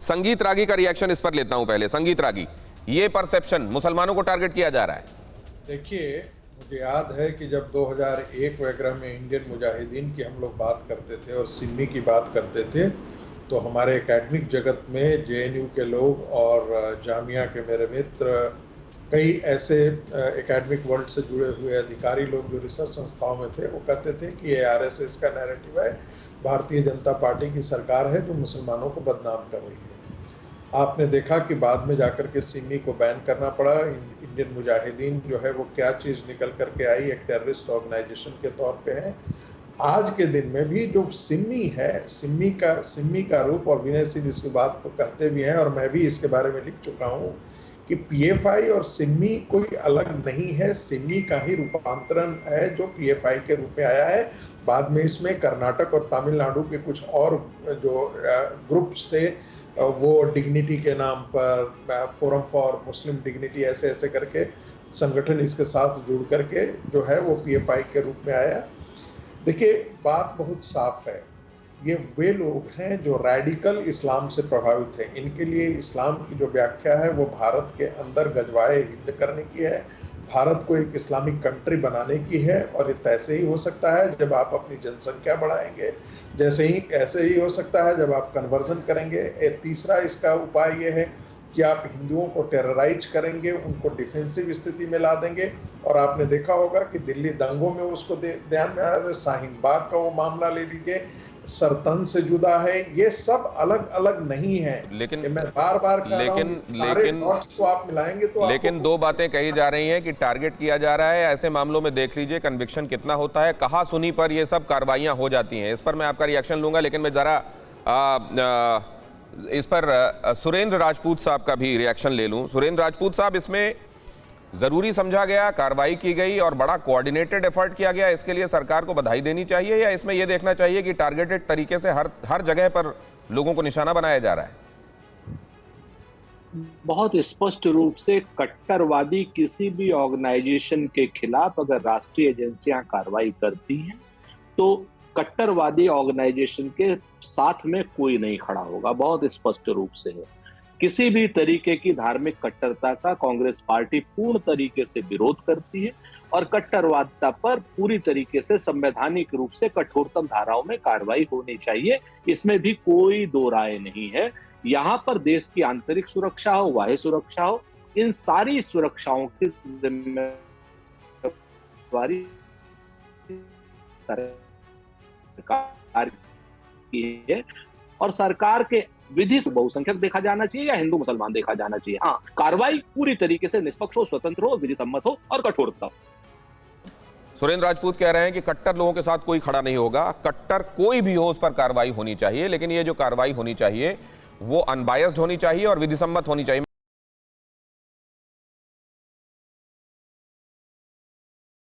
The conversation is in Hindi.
संगीत रागी का रिएक्शन इस पर लेता हूं पहले। संगीत रागी, ये परसेप्शन मुसलमानों को टारगेट किया जा रहा है। देखिए, मुझे याद है कि जब 2001 वगैरह में इंडियन मुजाहिदीन की हम लोग बात करते थे और सिन्नी की बात करते थे, तो हमारे एकेडमिक जगत में जेएनयू के लोग और जामिया के मेरे मित्र, कई ऐसे एकेडमिक वर्ल्ड से जुड़े हुए अधिकारी लोग जो रिसर्च संस्थाओं में थे, वो कहते थे कि ये आरएसएस का नैरेटिव है, भारतीय जनता पार्टी की सरकार है जो मुसलमानों को बदनाम कर रही है। आपने देखा कि बाद में जाकर के सिमी को बैन करना पड़ा। इंडियन मुजाहिदीन जो है वो क्या चीज़ निकल करके आई, एक टेररिस्ट ऑर्गेनाइजेशन के तौर पे है। आज के दिन में भी जो सिमी है, सिमी का रूप, और विनय सिंह इसकी बात को कहते भी हैं और मैं भी इसके बारे में लिख चुका हूँ कि पीएफआई और सिमी कोई अलग नहीं है, सिमी का ही रूपांतरण है जो पीएफआई के रूप में आया है। बाद में इसमें कर्नाटक और तमिलनाडु के कुछ और जो ग्रुप्स थे, वो डिग्निटी के नाम पर फोरम फॉर मुस्लिम डिग्निटी ऐसे ऐसे करके संगठन इसके साथ जुड़ करके जो है वो पीएफआई के रूप में आया। देखिए, बात बहुत साफ है, ये वे लोग हैं जो रैडिकल इस्लाम से प्रभावित हैं। इनके लिए इस्लाम की जो व्याख्या है वो भारत के अंदर गजवाए हिंद करने की है, भारत को एक इस्लामिक कंट्री बनाने की है। और ये तैसे ही हो सकता है जब आप अपनी जनसंख्या बढ़ाएंगे, ऐसे ही हो सकता है जब आप कन्वर्जन करेंगे। तीसरा इसका उपाय ये है कि आप हिंदुओं को टेरराइज करेंगे, उनको डिफेंसिव स्थिति में ला देंगे। और आपने देखा होगा कि दिल्ली दंगों में उसको ध्यान में आया, शाहीन बाग का वो मामला ले लीजिए, सरतन से जुदा है। ये सब अलग अलग नहीं है, लेकिन मैं बार बार कह रहा हूं, सारे डॉट्स को आप मिलाएंगे तो लेकिन दो बातें कही जा रही हैं कि टारगेट किया जा रहा है। ऐसे मामलों में देख लीजिए कन्विक्शन कितना होता है, कहा सुनी पर ये सब कार्रवाइयां हो जाती हैं। इस पर मैं आपका रिएक्शन लूंगा, लेकिन मैं जरा इस पर सुरेंद्र राजपूत साहब का भी रिएक्शन ले लूं। सुरेंद्र राजपूत साहब, इसमें जरूरी समझा गया, कार्रवाई की गई और बड़ा कोऑर्डिनेटेड एफर्ट किया गया, इसके लिए सरकार को बधाई देनी चाहिए, या इसमें यह देखना चाहिए कि टारगेटेड तरीके से हर जगह पर लोगों को निशाना बनाया जा रहा है? बहुत स्पष्ट रूप से कट्टरवादी किसी भी ऑर्गेनाइजेशन के खिलाफ अगर राष्ट्रीय एजेंसियां कार्रवाई करती हैं तो कट्टरवादी ऑर्गेनाइजेशन के साथ में कोई नहीं खड़ा होगा। बहुत स्पष्ट रूप से है। किसी भी तरीके की धार्मिक कट्टरता का कांग्रेस पार्टी पूर्ण तरीके से विरोध करती है और कट्टरवादिता पर पूरी तरीके से संवैधानिक रूप से कठोरतम धाराओं में कार्रवाई होनी चाहिए। इसमें भी कोई दो राय नहीं है। यहाँ पर देश की आंतरिक सुरक्षा हो, बाह्य सुरक्षा हो, इन सारी सुरक्षाओं की जिम्मेदारी सरकार की है और सरकार के विधि से बहुसंख्यक देखा जाना चाहिए या हिंदू मुसलमान देखा जाना चाहिए। हाँ, कार्रवाई पूरी तरीके से निष्पक्ष हो, स्वतंत्र हो, विधि सम्मत हो और कठोरता। सुरेंद्र राजपूत कह रहे हैं कि कट्टर लोगों के साथ कोई खड़ा नहीं होगा, कट्टर कोई भी हो उस पर कार्रवाई होनी चाहिए, लेकिन ये जो कार्रवाई होनी चाहिए वो अनबायस्ड होनी चाहिए और विधि सम्मत होनी चाहिए।